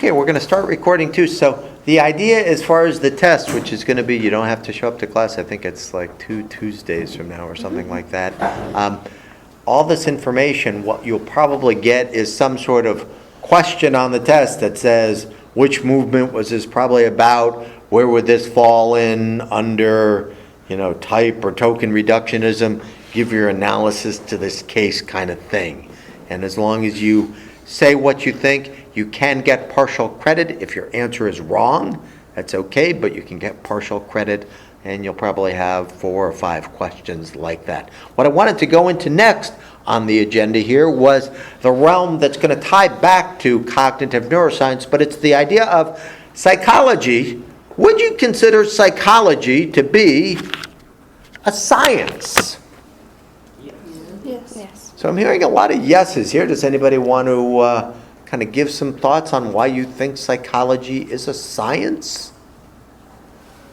Okay, we're going to start recording too. So the idea as far as the test, which is going to be, you don't have to show up to class. I think it's like 2 Tuesdays from now or something like that. All this information, what you'll probably get is some sort of question on the test that says, which movement was this probably about? Where would this fall in under, type or token reductionism? Give your analysis to this case kind of thing. And as long as you say what you think, you can get partial credit. If your answer is wrong, that's okay, but you can get partial credit, and you'll probably have 4 or 5 questions like that. What I wanted to go into next on the agenda here was the realm that's going to tie back to cognitive neuroscience, but it's the idea of psychology. Would you consider psychology to be a science? Yes. So I'm hearing a lot of yeses here. Does anybody want to kind of give some thoughts on why you think psychology is a science?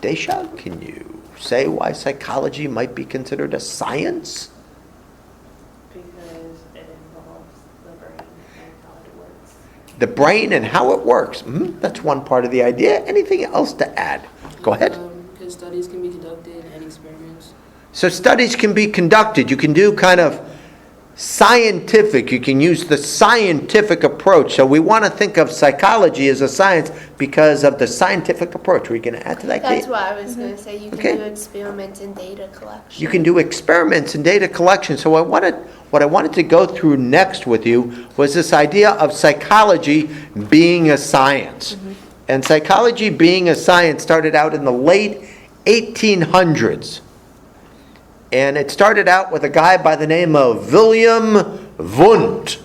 Desha, can you say why psychology might be considered a science? Because it involves the brain and how it works. The brain and how it works. That's one part of the idea. Anything else to add? Go ahead. Because studies can be conducted and experiments. So studies can be conducted. You can do kind of scientific. You can use the scientific approach. So we want to think of psychology as a science because of the scientific approach. Were you going to add to that, Kate? That's what I was going to say. You can Okay. do experiments and data collection. You can do experiments and data collection. So what I wanted to go through next with you was this idea of psychology being a science. And psychology being a science started out in the late 1800s. And it started out with a guy by the name of William Wundt.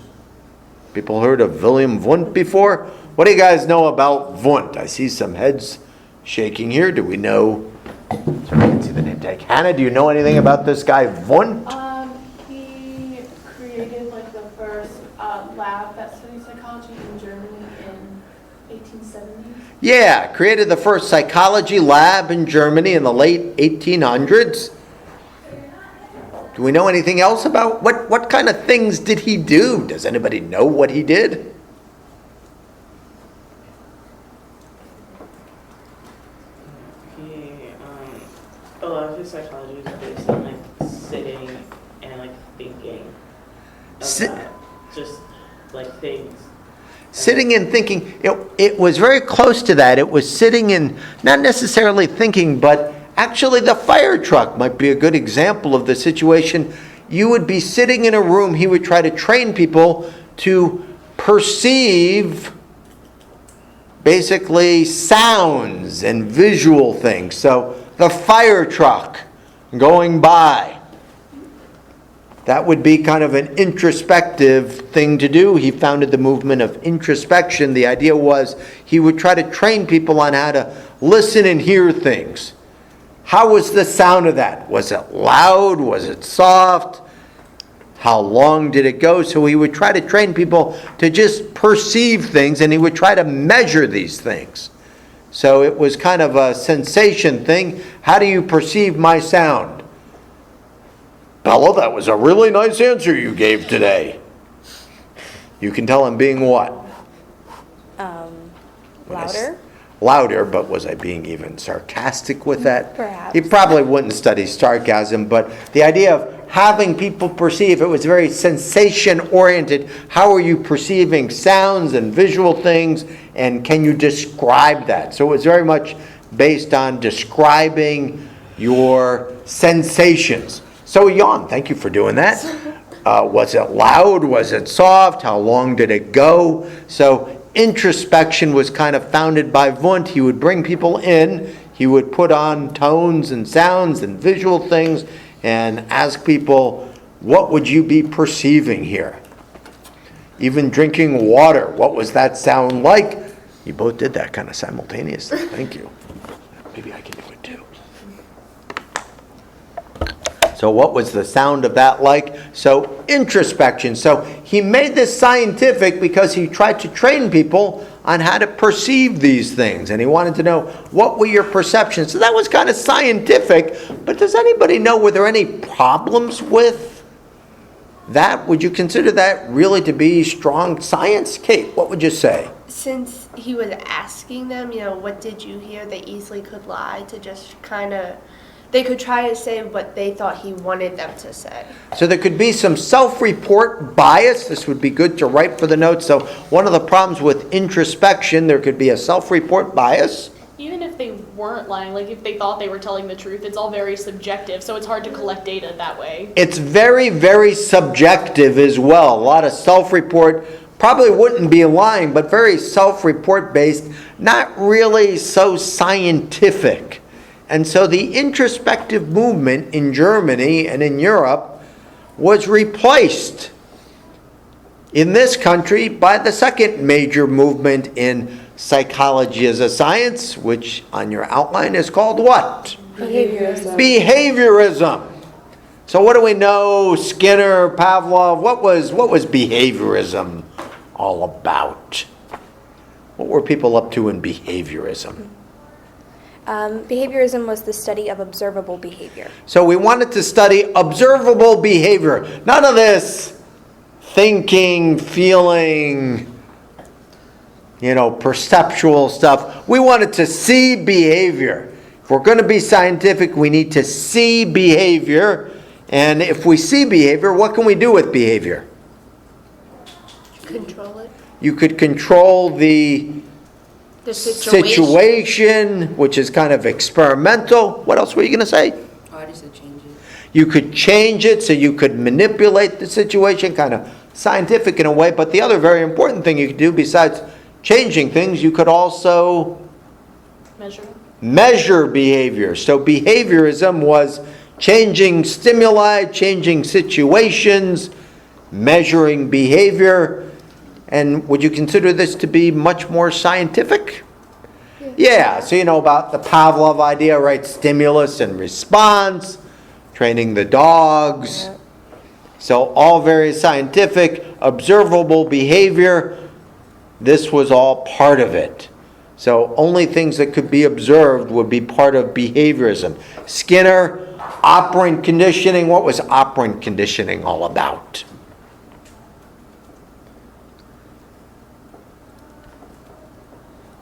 People heard of William Wundt before? What do you guys know about Wundt? I see some heads shaking here. Do we know? Sorry, I can't see the name tag. Hannah, do you know anything about this guy Wundt? He created the first lab that studied psychology in Germany in 1870s. Yeah, created the first psychology lab in Germany in the late 1800s. Do we know anything else about what kind of things did he do? Does anybody know what he did? A lot of his psychology is based on sitting and thinking about just things. Sitting and thinking. It was very close to that. It was sitting and not necessarily thinking, but actually the fire truck might be a good example of the situation. You would be sitting in a room. He would try to train people to perceive basically sounds and visual things. So the fire truck going by, that would be kind of an introspective thing to do. He founded the movement of introspection. The idea was he would try to train people on how to listen and hear things. How was the sound of that? Was it loud? Was it soft? How long did it go? So he would try to train people to just perceive things, and he would try to measure these things. So it was kind of a sensation thing. How do you perceive my sound? Bella, that was a really nice answer you gave today. You can tell I'm being what? Louder. Louder, but was I being even sarcastic with that? Perhaps. He probably wouldn't study sarcasm, but the idea of having people perceive, it was very sensation-oriented. How are you perceiving sounds and visual things, and can you describe that? So it was very much based on describing your sensations. So Jan, thank you for doing that. Was it loud? Was it soft? How long did it go? So introspection was kind of founded by Wundt. He would bring people in, he would put on tones and sounds and visual things and ask people, what would you be perceiving here? Even drinking water, what was that sound like? You both did that kind of simultaneously. Thank you. Maybe I can do it too. So what was the sound of that like? So introspection. So he made this scientific because he tried to train people on how to perceive these things. And he wanted to know, what were your perceptions? So that was kind of scientific. But does anybody know, were there any problems with that, would you consider that really to be strong science? Kate, what would you say? Since he was asking them, what did you hear, they easily could lie to just they could try to say what they thought he wanted them to say. So there could be some self-report bias. This would be good to write for the notes. So one of the problems with introspection, there could be a self-report bias. Even if they weren't lying, like if they thought they were telling the truth, it's all very subjective, so it's hard to collect data that way. It's very, very subjective as well. A lot of self-report, probably wouldn't be lying, but very self-report based, not really so scientific. And so the introspective movement in Germany and in Europe was replaced in this country by the second major movement in psychology as a science, which on your outline is called what? Behaviorism. Behaviorism. So what do we know, Skinner, Pavlov, what was behaviorism all about? What were people up to in behaviorism? Behaviorism was the study of observable behavior. So we wanted to study observable behavior. None of this thinking, feeling, perceptual stuff. We wanted to see behavior. If we're going to be scientific, we need to see behavior. And if we see behavior, what can we do with behavior? Control it. You could control the situation, which is kind of experimental. What else were you going to say? Oh, I just said change it. You could change it, so you could manipulate the situation, kind of scientific in a way. But the other very important thing you could do besides changing things, you could also measure behavior. So behaviorism was changing stimuli, changing situations, measuring behavior. And would you consider this to be much more scientific? Yeah, so about the Pavlov idea, right? Stimulus and response, training the dogs. So all very scientific, observable behavior. This was all part of it. So only things that could be observed would be part of behaviorism. Skinner, operant conditioning. What was operant conditioning all about?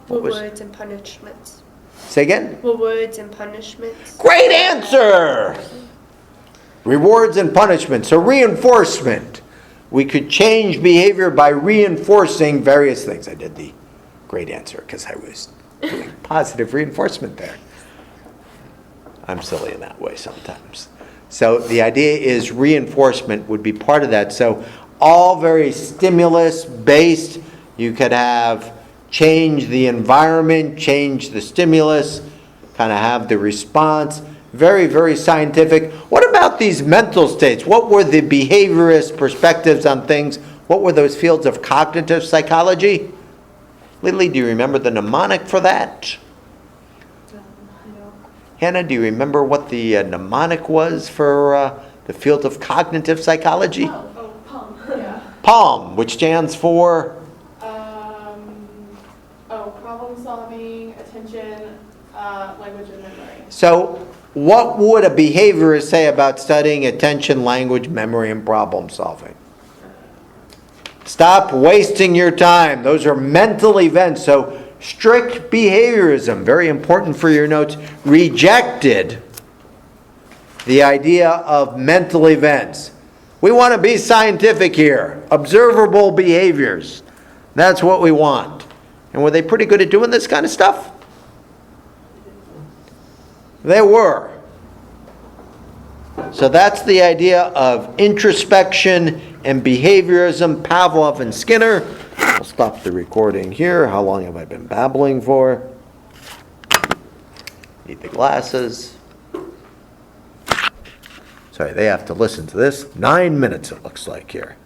Rewards and punishments. Say again? Rewards and punishments. Great answer! Rewards and punishments. So reinforcement. We could change behavior by reinforcing various things. I did the great answer because I was doing positive reinforcement there. I'm silly in that way sometimes. So the idea is reinforcement would be part of that. So all very stimulus-based. You could have change the environment, change the stimulus, kind of have the response. Very, very scientific. What about these mental states? What were the behaviorist perspectives on things? What were those fields of cognitive psychology? Lily, do you remember the mnemonic for that? Hannah, do you remember what the mnemonic was for the field of cognitive psychology? PALM, yeah. PALM, which stands for? Problem solving, attention, language, and memory. So what would a behaviorist say about studying attention, language, memory, and problem solving? Stop wasting your time. Those are mental events. So strict behaviorism, very important for your notes, rejected the idea of mental events. We want to be scientific here. Observable behaviors. That's what we want. And were they pretty good at doing this kind of stuff? They were. So that's the idea of introspection and behaviorism, Pavlov and Skinner. I'll stop the recording here. How long have I been babbling for? Need the glasses. Sorry, they have to listen to this. 9 minutes it looks like here.